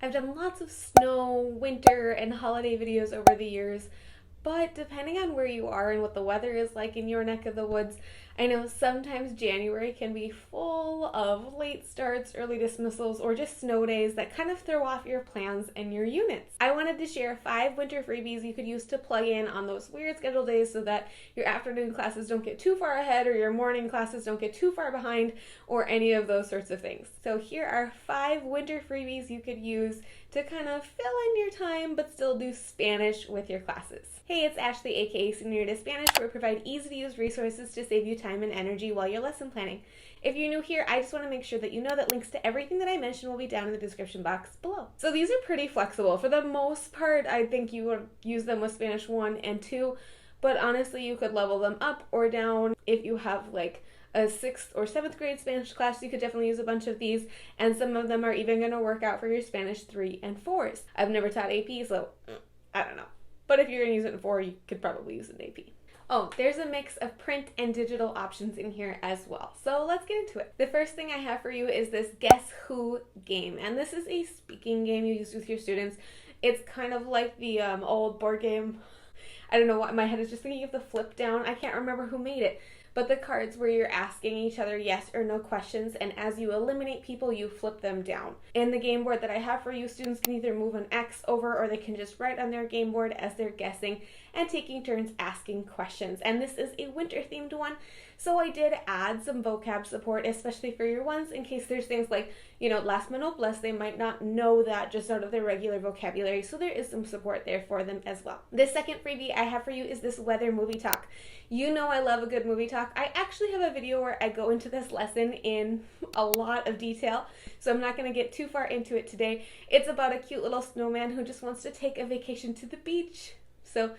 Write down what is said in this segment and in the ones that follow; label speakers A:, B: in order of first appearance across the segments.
A: I've done lots of snow, winter, and holiday videos over the years, but depending on where you are and what the weather is like in your neck of the woods, I know sometimes January can be full of late starts, early dismissals, or just snow days that kind of throw off your plans and your units. I wanted to share 5 winter freebies you could use to plug in on those weird schedule days so that your afternoon classes don't get too far ahead or your morning classes don't get too far behind or any of those sorts of things. So here are 5 winter freebies you could use to kind of fill in your time but still do Spanish with your classes. Hey, it's Ashley, aka Senorita Spanish, where we provide easy-to-use resources to save you time and energy while you're lesson planning. If you're new here, I just want to make sure that you know that links to everything that I mentioned will be down in the description box below. So these are pretty flexible. For the most part, I think you would use them with Spanish 1 and 2, but honestly, you could level them up or down. If you have like a 6th or 7th grade Spanish class, you could definitely use a bunch of these, and some of them are even going to work out for your Spanish 3 and 4s. I've never taught AP, so I don't know. But if you're going to use it in 4, you could probably use it in AP. Oh, there's a mix of print and digital options in here as well. So let's get into it. The first thing I have for you is this Guess Who game. And this is a speaking game you use with your students. It's kind of like the old board game. I don't know why my head is just thinking of the flip down. I can't remember who made it. But the cards where you're asking each other yes or no questions, and as you eliminate people, you flip them down. And the game board that I have for you, students can either move an X over or they can just write on their game board as they're guessing and taking turns asking questions. And this is a winter themed one, so I did add some vocab support, especially for your ones, in case there's things like, las manoplas, they might not know that just out of their regular vocabulary, so there is some support there for them as well. The second freebie I have for you is this weather movie talk. You know I love a good movie talk. I actually have a video where I go into this lesson in a lot of detail, so I'm not going to get too far into it today. It's about a cute little snowman who just wants to take a vacation to the beach. So,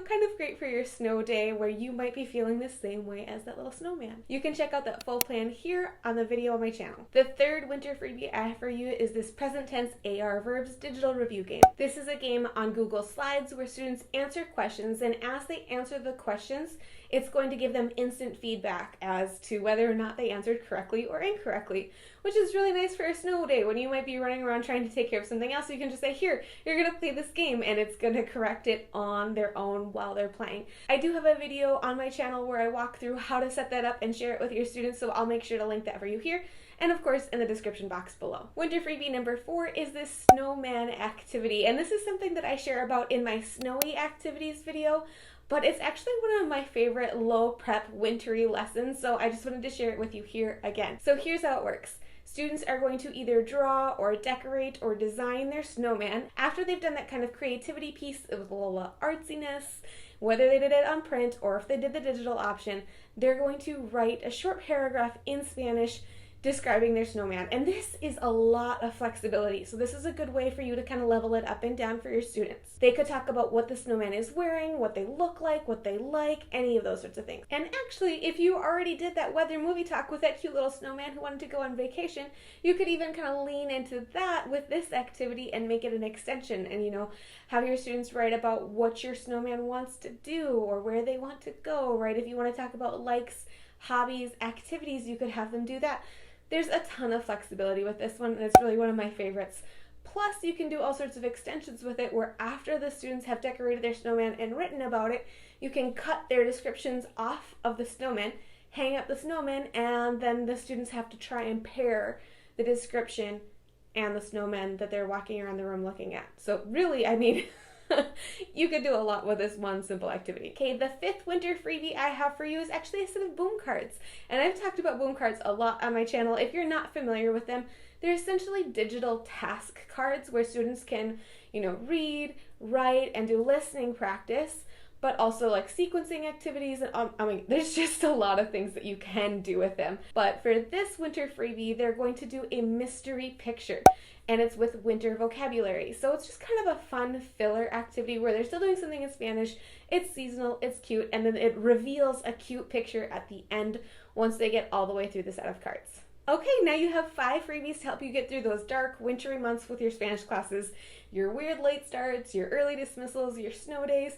A: kind of great for your snow day where you might be feeling the same way as that little snowman. You can check out that full plan here on the video on my channel. The third winter freebie I have for you is this present tense AR verbs digital review game. This is a game on Google Slides where students answer questions, and as they answer the questions, it's going to give them instant feedback as to whether or not they answered correctly or incorrectly, which is really nice for a snow day when you might be running around trying to take care of something else. You can just say, here, you're going to play this game, and it's going to correct it on their own while they're playing. I do have a video on my channel where I walk through how to set that up and share it with your students, so I'll make sure to link that for you here, and of course in the description box below. Winter freebie number 4 is this Snowman Activity, and this is something that I share about in my snowy activities video, but it's actually one of my favorite low prep wintry lessons, so I just wanted to share it with you here again. So here's how it works. Students are going to either draw or decorate or design their snowman. After they've done that kind of creativity piece with a little artsiness, whether they did it on print or if they did the digital option, they're going to write a short paragraph in Spanish describing their snowman. And this is a lot of flexibility, so this is a good way for you to kind of level it up and down for your students. They could talk about what the snowman is wearing, what they look like, what they like, any of those sorts of things. And actually, if you already did that weather movie talk with that cute little snowman who wanted to go on vacation, you could even kind of lean into that with this activity and make it an extension and, have your students write about what your snowman wants to do or where they want to go, right? If you want to talk about likes, hobbies, activities, you could have them do that. There's a ton of flexibility with this one, and it's really one of my favorites. Plus, you can do all sorts of extensions with it where after the students have decorated their snowman and written about it, you can cut their descriptions off of the snowman, hang up the snowman, and then the students have to try and pair the description and the snowman that they're walking around the room looking at. So really, you could do a lot with this one simple activity. Okay, the 5th winter freebie I have for you is actually a set of boom cards. And I've talked about boom cards a lot on my channel. If you're not familiar with them, they're essentially digital task cards where students can, read, write, and do listening practice, but also like sequencing activities. And there's just a lot of things that you can do with them. But for this winter freebie, they're going to do a mystery picture, and it's with winter vocabulary. So it's just kind of a fun filler activity where they're still doing something in Spanish, it's seasonal, it's cute, and then it reveals a cute picture at the end once they get all the way through the set of cards. Okay, now you have 5 freebies to help you get through those dark, wintry months with your Spanish classes, your weird late starts, your early dismissals, your snow days,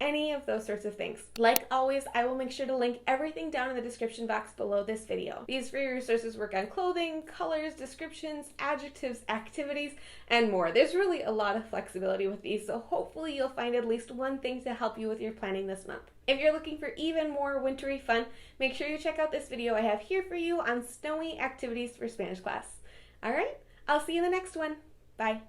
A: any of those sorts of things. Like always, I will make sure to link everything down in the description box below this video. These free resources work on clothing, colors, descriptions, adjectives, activities, and more. There's really a lot of flexibility with these, so hopefully you'll find at least one thing to help you with your planning this month. If you're looking for even more wintry fun, make sure you check out this video I have here for you on snowy activities for Spanish class. All right, I'll see you in the next one. Bye.